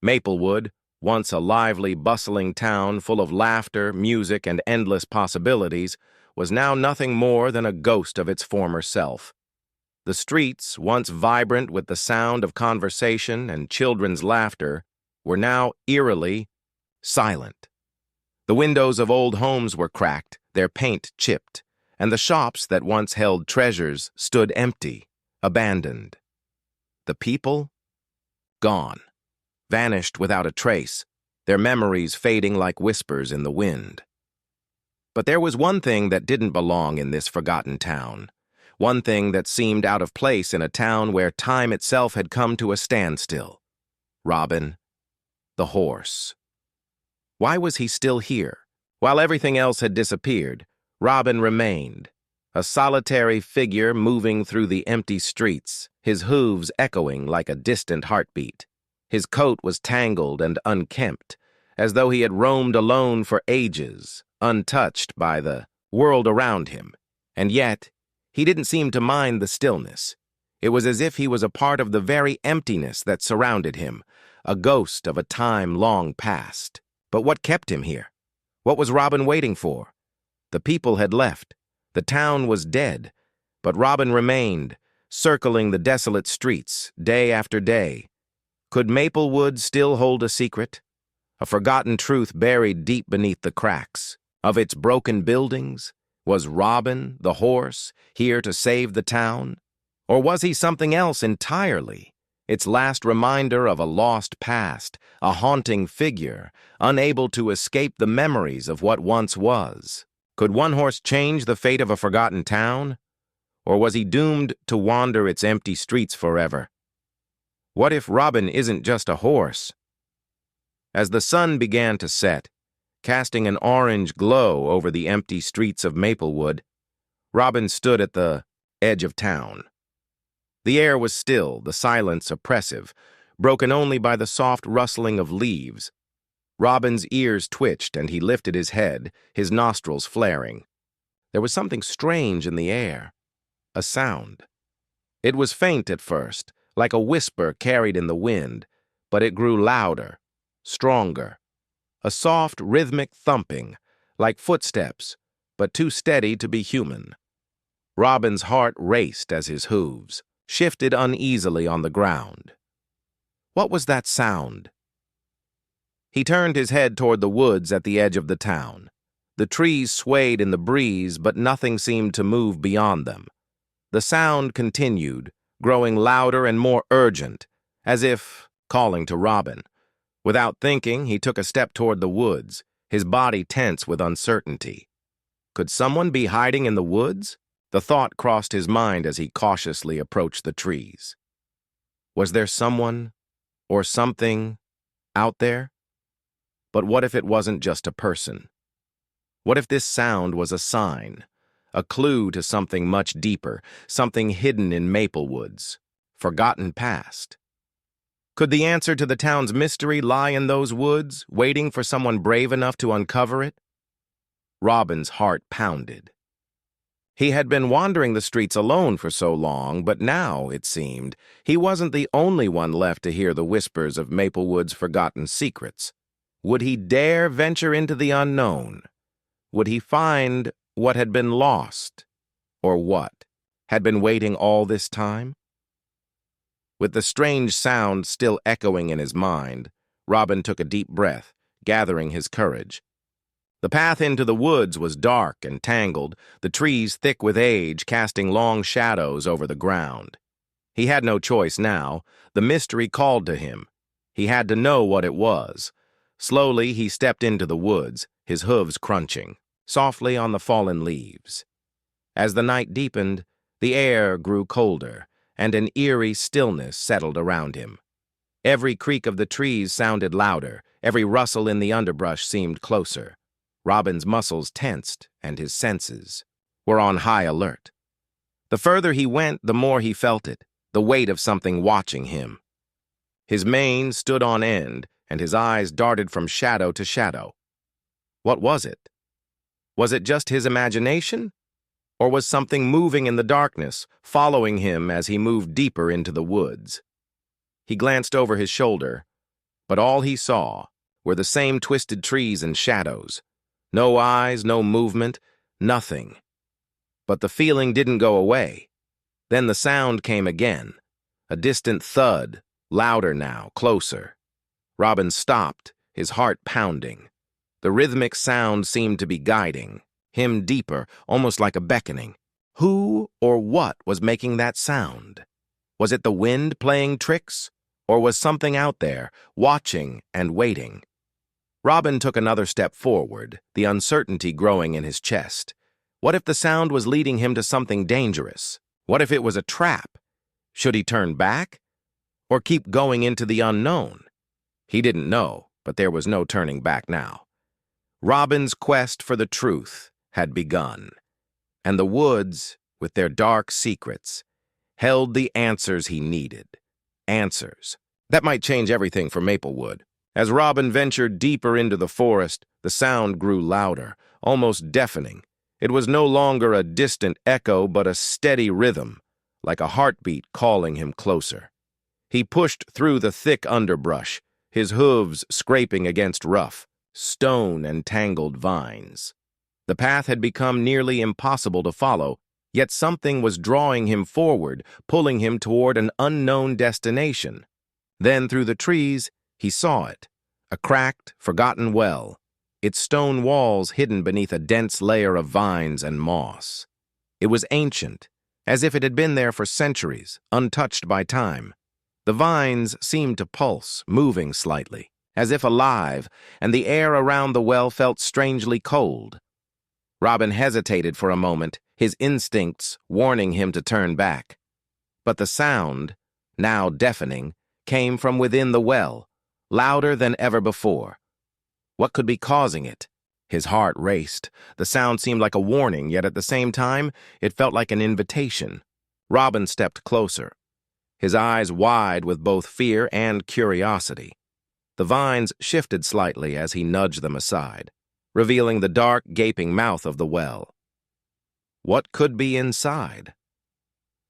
Maplewood, once a lively, bustling town full of laughter, music, and endless possibilities, was now nothing more than a ghost of its former self. The streets, once vibrant with the sound of conversation and children's laughter, were now eerily silent. The windows of old homes were cracked, their paint chipped, and the shops that once held treasures stood empty, abandoned. The people? Gone. Vanished without a trace, their memories fading like whispers in the wind. But there was one thing that didn't belong in this forgotten town. One thing that seemed out of place in a town where time itself had come to a standstill. Robbin, the horse. Why was he still here? While everything else had disappeared, Robbin remained, a solitary figure moving through the empty streets, his hooves echoing like a distant heartbeat. His coat was tangled and unkempt, as though he had roamed alone for ages, untouched by the world around him. And yet, he didn't seem to mind the stillness. It was as if he was a part of the very emptiness that surrounded him, a ghost of a time long past. But what kept him here? What was Robbin waiting for? The people had left. The town was dead. But Robbin remained, circling the desolate streets, day after day. Could Maplewood still hold a secret? A forgotten truth buried deep beneath the cracks. Of its broken buildings? Was Robbin, the horse, here to save the town? Or was he something else entirely? Its last reminder of a lost past, a haunting figure, unable to escape the memories of what once was. Could one horse change the fate of a forgotten town? Or was he doomed to wander its empty streets forever? What if Robbin isn't just a horse? As the sun began to set, casting an orange glow over the empty streets of Maplewood, Robbin stood at the edge of town. The air was still, the silence oppressive, broken only by the soft rustling of leaves. Robbin's ears twitched and he lifted his head, his nostrils flaring. There was something strange in the air, a sound. It was faint at first, like a whisper carried in the wind, but it grew louder, stronger. A soft, rhythmic thumping, like footsteps, but too steady to be human. Robbin's heart raced as his hooves shifted uneasily on the ground. What was that sound? He turned his head toward the woods at the edge of the town. The trees swayed in the breeze, but nothing seemed to move beyond them. The sound continued, growing louder and more urgent, as if calling to Robbin. Without thinking, he took a step toward the woods, his body tense with uncertainty. Could someone be hiding in the woods? The thought crossed his mind as he cautiously approached the trees. Was there someone or something out there? But what if it wasn't just a person? What if this sound was a sign, a clue to something much deeper, something hidden in Maplewood's forgotten past? Could the answer to the town's mystery lie in those woods, waiting for someone brave enough to uncover it? Robbin's heart pounded. He had been wandering the streets alone for so long, but now, it seemed, he wasn't the only one left to hear the whispers of Maplewood's forgotten secrets. Would he dare venture into the unknown? Would he find what had been lost? Or what had been waiting all this time? With the strange sound still echoing in his mind, Robbin took a deep breath, gathering his courage. The path into the woods was dark and tangled, the trees thick with age casting long shadows over the ground. He had no choice now. The mystery called to him. He had to know what it was. Slowly he stepped into the woods, his hooves crunching, softly on the fallen leaves. As the night deepened, the air grew colder, and an eerie stillness settled around him. Every creak of the trees sounded louder, every rustle in the underbrush seemed closer. Robbin's muscles tensed, and his senses were on high alert. The further he went, the more he felt it, the weight of something watching him. His mane stood on end, and his eyes darted from shadow to shadow. What was it? Was it just his imagination? Or was something moving in the darkness, following him as he moved deeper into the woods? He glanced over his shoulder. But all he saw were the same twisted trees and shadows. No eyes, no movement, nothing. But the feeling didn't go away. Then the sound came again, a distant thud, louder now, closer. Robbin stopped, his heart pounding. The rhythmic sound seemed to be guiding him deeper, almost like a beckoning. Who or what was making that sound? Was it the wind playing tricks? Or was something out there, watching and waiting? Robbin took another step forward, the uncertainty growing in his chest. What if the sound was leading him to something dangerous? What if it was a trap? Should he turn back? Or keep going into the unknown? He didn't know, but there was no turning back now. Robbin's quest for the truth had begun, and the woods, with their dark secrets, held the answers he needed. Answers that might change everything for Maplewood. As Robbin ventured deeper into the forest, the sound grew louder, almost deafening. It was no longer a distant echo, but a steady rhythm, like a heartbeat calling him closer. He pushed through the thick underbrush, his hooves scraping against rough, stone and tangled vines. The path had become nearly impossible to follow, yet something was drawing him forward, pulling him toward an unknown destination. Then through the trees, he saw it, a cracked, forgotten well, its stone walls hidden beneath a dense layer of vines and moss. It was ancient, as if it had been there for centuries, untouched by time. The vines seemed to pulse, moving slightly, as if alive, and the air around the well felt strangely cold. Robbin hesitated for a moment, his instincts warning him to turn back. But the sound, now deafening, came from within the well, louder than ever before. What could be causing it? His heart raced. The sound seemed like a warning, yet at the same time, it felt like an invitation. Robbin stepped closer, his eyes wide with both fear and curiosity. The vines shifted slightly as he nudged them aside, revealing the dark, gaping mouth of the well. What could be inside?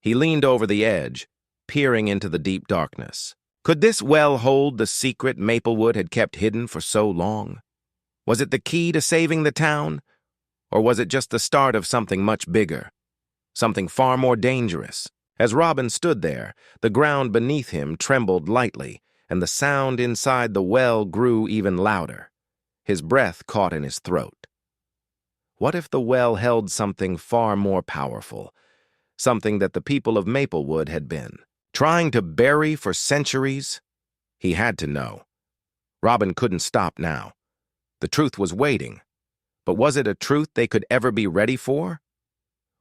He leaned over the edge, peering into the deep darkness. Could this well hold the secret Maplewood had kept hidden for so long? Was it the key to saving the town? Or was it just the start of something much bigger? Something far more dangerous? As Robbin stood there, the ground beneath him trembled lightly, and the sound inside the well grew even louder. His breath caught in his throat. What if the well held something far more powerful? Something that the people of Maplewood had been trying to bury for centuries? He had to know. Robbin couldn't stop now. The truth was waiting. But was it a truth they could ever be ready for?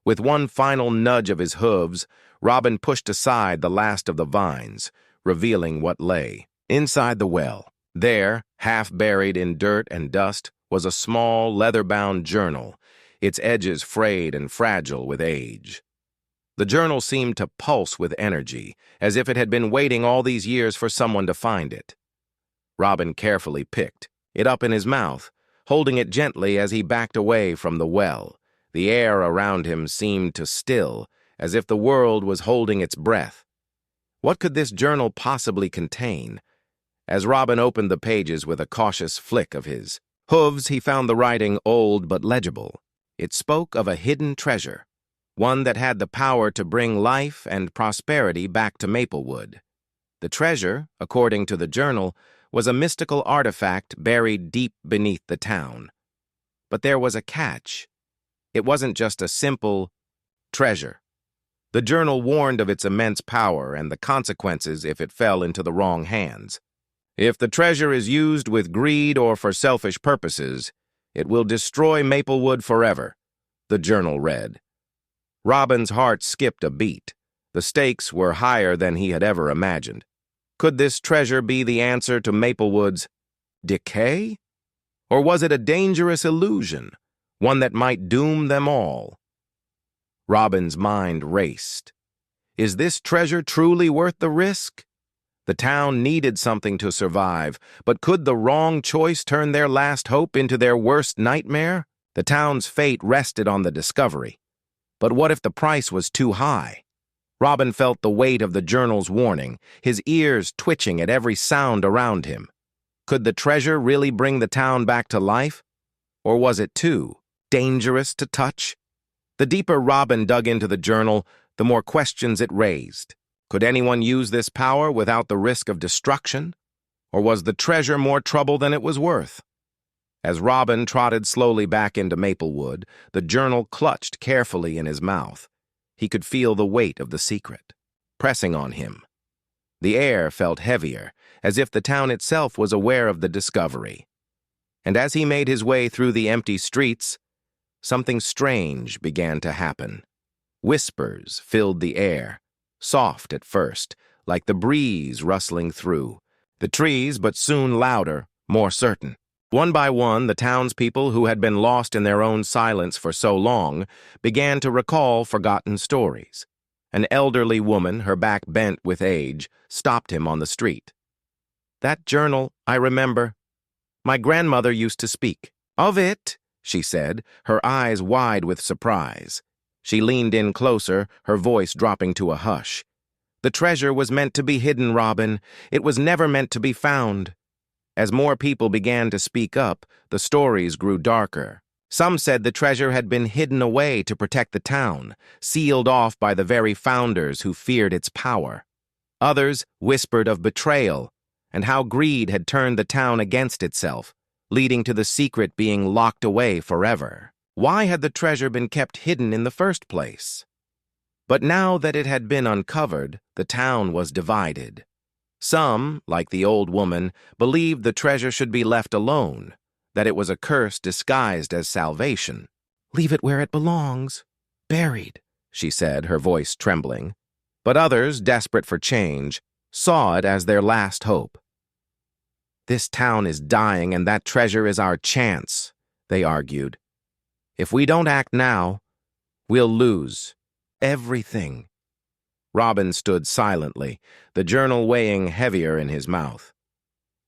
With one final nudge of his hooves, Robbin pushed aside the last of the vines, revealing what lay inside the well. There, half buried in dirt and dust, was a small, leather-bound journal, its edges frayed and fragile with age. The journal seemed to pulse with energy, as if it had been waiting all these years for someone to find it. Robbin carefully picked it up in his mouth, holding it gently as he backed away from the well. The air around him seemed to still, as if the world was holding its breath. What could this journal possibly contain? As Robbin opened the pages with a cautious flick of his hooves, he found the writing old but legible. It spoke of a hidden treasure, one that had the power to bring life and prosperity back to Maplewood. The treasure, according to the journal, was a mystical artifact buried deep beneath the town. But there was a catch. It wasn't just a simple treasure. The journal warned of its immense power and the consequences if it fell into the wrong hands. If the treasure is used with greed or for selfish purposes, it will destroy Maplewood forever, the journal read. Robbin's heart skipped a beat. The stakes were higher than he had ever imagined. Could this treasure be the answer to Maplewood's decay? Or was it a dangerous illusion, one that might doom them all? Robbin's mind raced. Is this treasure truly worth the risk? The town needed something to survive, but could the wrong choice turn their last hope into their worst nightmare? The town's fate rested on the discovery. But what if the price was too high? Robbin felt the weight of the journal's warning, his ears twitching at every sound around him. Could the treasure really bring the town back to life? Or was it too dangerous to touch? The deeper Robbin dug into the journal, the more questions it raised. Could anyone use this power without the risk of destruction? Or was the treasure more trouble than it was worth? As Robbin trotted slowly back into Maplewood, the journal clutched carefully in his mouth. He could feel the weight of the secret, pressing on him. The air felt heavier, as if the town itself was aware of the discovery. And as he made his way through the empty streets, something strange began to happen. Whispers filled the air, soft at first, like the breeze rustling through the trees, but soon louder, more certain. One by one, the townspeople who had been lost in their own silence for so long began to recall forgotten stories. An elderly woman, her back bent with age, stopped him on the street. "That journal, I remember. My grandmother used to speak of it," she said, her eyes wide with surprise. She leaned in closer, her voice dropping to a hush. "The treasure was meant to be hidden, Robbin. It was never meant to be found." As more people began to speak up, the stories grew darker. Some said the treasure had been hidden away to protect the town, sealed off by the very founders who feared its power. Others whispered of betrayal and how greed had turned the town against itself, leading to the secret being locked away forever. Why had the treasure been kept hidden in the first place? But now that it had been uncovered, the town was divided. Some, like the old woman, believed the treasure should be left alone, that it was a curse disguised as salvation. "Leave it where it belongs, buried," she said, her voice trembling. But others, desperate for change, saw it as their last hope. "This town is dying and that treasure is our chance," they argued. "If we don't act now, we'll lose everything." Robbin stood silently, the journal weighing heavier in his mouth.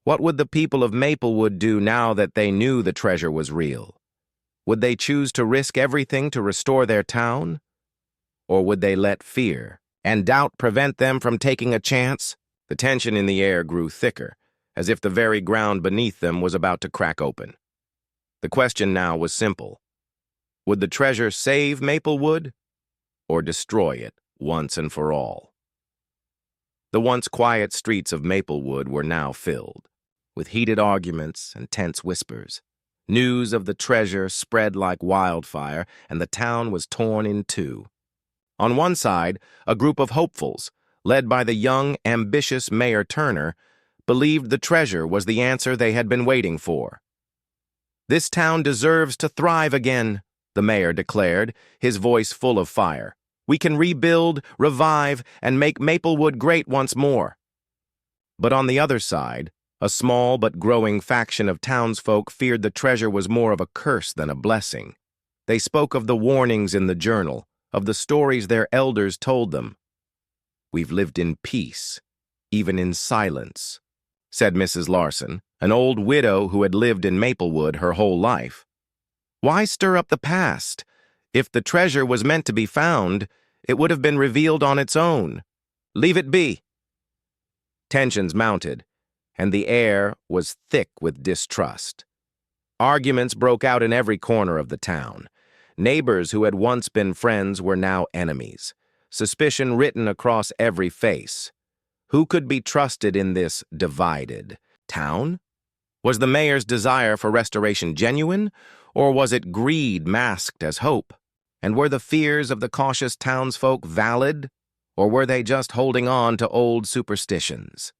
What would the people of Maplewood do now that they knew the treasure was real? Would they choose to risk everything to restore their town? Or would they let fear and doubt prevent them from taking a chance? The tension in the air grew thicker, as if the very ground beneath them was about to crack open. The question now was simple. Would the treasure save Maplewood or destroy it once and for all? The once quiet streets of Maplewood were now filled with heated arguments and tense whispers. News of the treasure spread like wildfire, and the town was torn in two. On one side, a group of hopefuls, led by the young, ambitious Mayor Turner, believed the treasure was the answer they had been waiting for. "This town deserves to thrive again," the mayor declared, his voice full of fire. "We can rebuild, revive, and make Maplewood great once more." But on the other side, a small but growing faction of townsfolk feared the treasure was more of a curse than a blessing. They spoke of the warnings in the journal, of the stories their elders told them. "We've lived in peace, even in silence," said Mrs. Larson, an old widow who had lived in Maplewood her whole life. "Why stir up the past? If the treasure was meant to be found, it would have been revealed on its own. Leave it be." Tensions mounted, and the air was thick with distrust. Arguments broke out in every corner of the town. Neighbors who had once been friends were now enemies, suspicion written across every face. Who could be trusted in this divided town? Was the mayor's desire for restoration genuine, or was it greed masked as hope? And were the fears of the cautious townsfolk valid, or were they just holding on to old superstitions?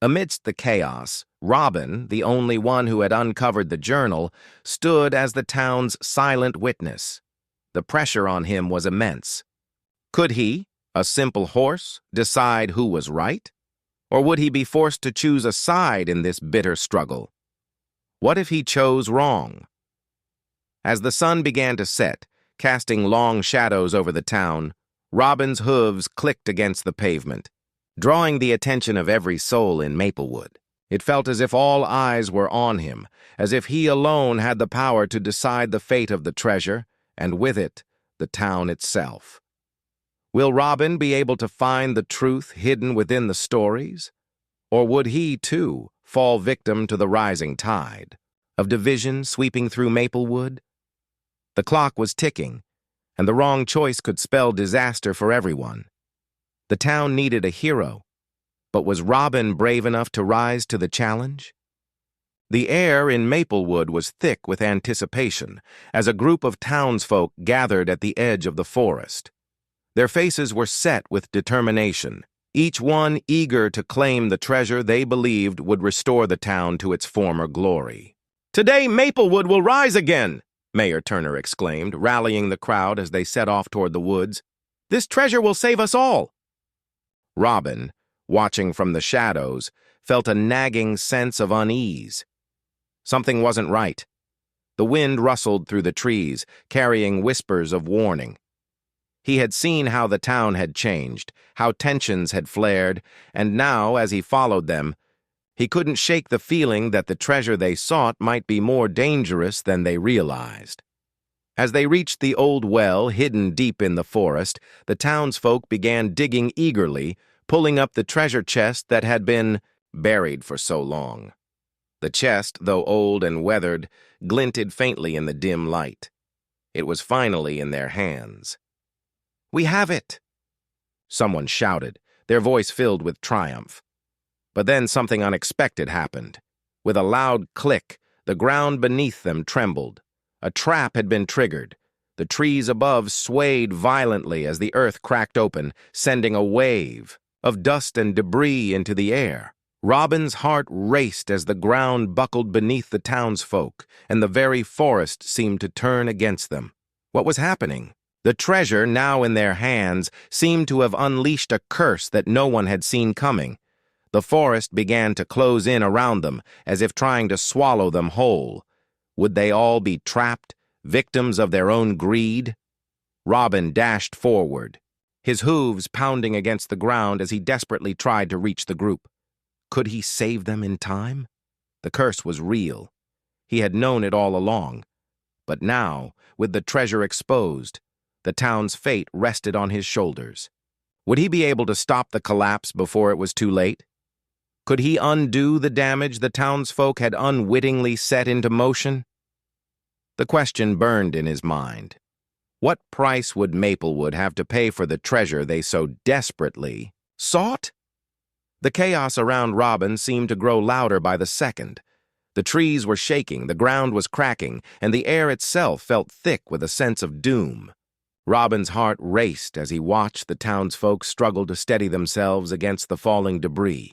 Amidst the chaos, Robbin, the only one who had uncovered the journal, stood as the town's silent witness. The pressure on him was immense. Could he, a simple horse, decide who was right? Or would he be forced to choose a side in this bitter struggle? What if he chose wrong? As the sun began to set, casting long shadows over the town, Robbin's hooves clicked against the pavement, drawing the attention of every soul in Maplewood. It felt as if all eyes were on him, as if he alone had the power to decide the fate of the treasure, and with it, the town itself. Will Robbin be able to find the truth hidden within the stories? Or would he, too, fall victim to the rising tide of division sweeping through Maplewood? The clock was ticking, and the wrong choice could spell disaster for everyone. The town needed a hero, but was Robbin brave enough to rise to the challenge? The air in Maplewood was thick with anticipation as a group of townsfolk gathered at the edge of the forest. Their faces were set with determination, each one eager to claim the treasure they believed would restore the town to its former glory. "Today Maplewood will rise again!" Mayor Turner exclaimed, rallying the crowd as they set off toward the woods. "This treasure will save us all!" Robbin, watching from the shadows, felt a nagging sense of unease. Something wasn't right. The wind rustled through the trees, carrying whispers of warning. He had seen how the town had changed, how tensions had flared, and now, as he followed them, he couldn't shake the feeling that the treasure they sought might be more dangerous than they realized. As they reached the old well hidden deep in the forest, the townsfolk began digging eagerly, pulling up the treasure chest that had been buried for so long. The chest, though old and weathered, glinted faintly in the dim light. It was finally in their hands. "We have it!" Someone shouted, their voice filled with triumph. But then something unexpected happened. With a loud click, the ground beneath them trembled. A trap had been triggered. The trees above swayed violently as the earth cracked open, sending a wave of dust and debris into the air. Robbin's heart raced as the ground buckled beneath the townsfolk, and the very forest seemed to turn against them. What was happening? The treasure, now in their hands, seemed to have unleashed a curse that no one had seen coming. The forest began to close in around them, as if trying to swallow them whole. Would they all be trapped, victims of their own greed? Robbin dashed forward, his hooves pounding against the ground as he desperately tried to reach the group. Could he save them in time? The curse was real. He had known it all along. But now, with the treasure exposed, the town's fate rested on his shoulders. Would he be able to stop the collapse before it was too late? Could he undo the damage the townsfolk had unwittingly set into motion? The question burned in his mind. What price would Maplewood have to pay for the treasure they so desperately sought? The chaos around Robbin seemed to grow louder by the second. The trees were shaking, the ground was cracking, and the air itself felt thick with a sense of doom. Robbin's heart raced as he watched the townsfolk struggle to steady themselves against the falling debris.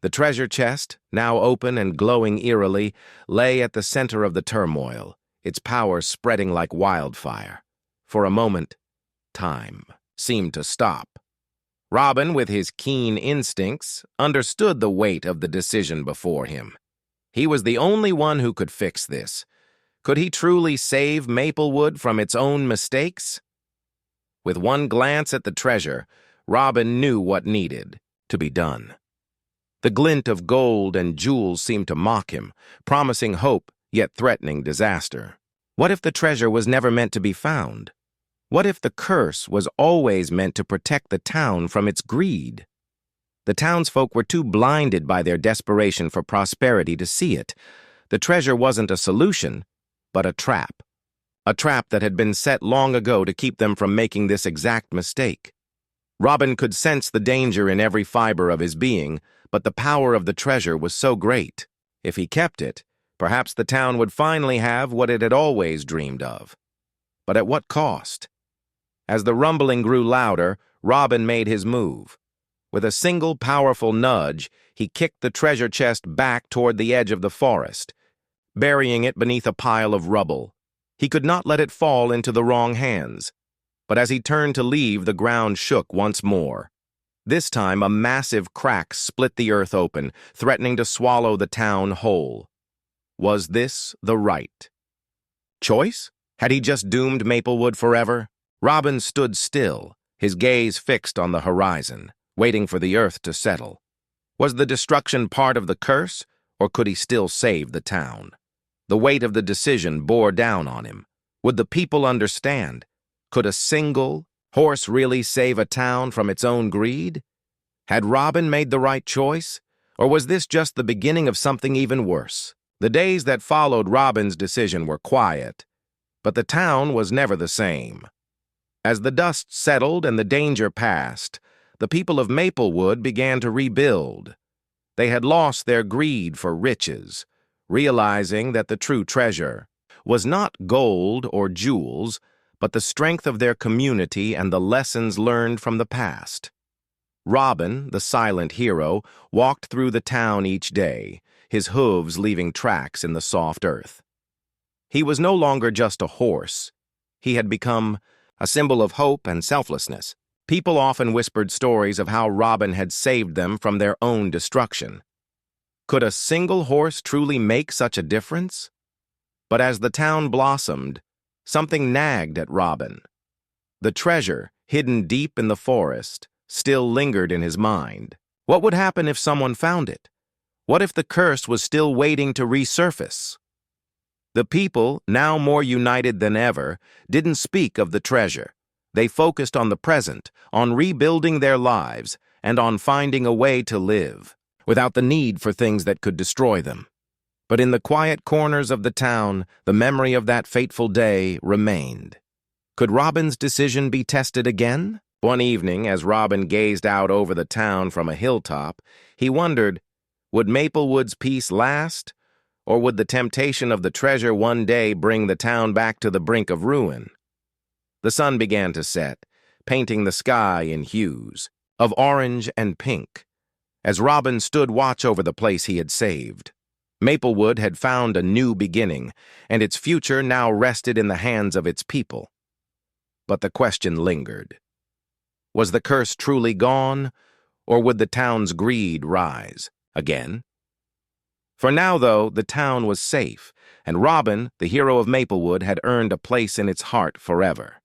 The treasure chest, now open and glowing eerily, lay at the center of the turmoil, its power spreading like wildfire. For a moment, time seemed to stop. Robbin, with his keen instincts, understood the weight of the decision before him. He was the only one who could fix this. Could he truly save Maplewood from its own mistakes? With one glance at the treasure, Robbin knew what needed to be done. The glint of gold and jewels seemed to mock him, promising hope, yet threatening disaster. What if the treasure was never meant to be found? What if the curse was always meant to protect the town from its greed? The townsfolk were too blinded by their desperation for prosperity to see it. The treasure wasn't a solution, but a trap. A trap that had been set long ago to keep them from making this exact mistake. Robbin could sense the danger in every fiber of his being, but the power of the treasure was so great. If he kept it, perhaps the town would finally have what it had always dreamed of. But at what cost? As the rumbling grew louder, Robbin made his move. With a single powerful nudge, he kicked the treasure chest back toward the edge of the forest, burying it beneath a pile of rubble. He could not let it fall into the wrong hands. But as he turned to leave, the ground shook once more. This time, a massive crack split the earth open, threatening to swallow the town whole. Was this the right choice? Had he just doomed Maplewood forever? Robbin stood still, his gaze fixed on the horizon, waiting for the earth to settle. Was the destruction part of the curse, or could he still save the town? The weight of the decision bore down on him. Would the people understand? Could a single horse really save a town from its own greed? Had Robbin made the right choice, Or was this just the beginning of something even worse? The days that followed Robbin's decision were quiet, but the town was never the same. As the dust settled and the danger passed, the people of Maplewood began to rebuild. They had lost their greed for riches, realizing that the true treasure was not gold or jewels, but the strength of their community and the lessons learned from the past. Robbin, the silent hero, walked through the town each day, his hooves leaving tracks in the soft earth. He was no longer just a horse. He had become a symbol of hope and selflessness. People often whispered stories of how Robbin had saved them from their own destruction. Could a single horse truly make such a difference? But as the town blossomed, something nagged at Robbin. The treasure, hidden deep in the forest, still lingered in his mind. What would happen if someone found it? What if the curse was still waiting to resurface? The people, now more united than ever, didn't speak of the treasure. They focused on the present, on rebuilding their lives, and on finding a way to live, without the need for things that could destroy them. But in the quiet corners of the town, the memory of that fateful day remained. Could Robbin's decision be tested again? One evening, as Robbin gazed out over the town from a hilltop, he wondered, would Maplewood's peace last? Or would the temptation of the treasure one day bring the town back to the brink of ruin? The sun began to set, painting the sky in hues of orange and pink, as Robbin stood watch over the place he had saved. Maplewood had found a new beginning, and its future now rested in the hands of its people. But the question lingered. Was the curse truly gone, or would the town's greed rise again? For now, though, the town was safe, and Robbin, the hero of Maplewood, had earned a place in its heart forever.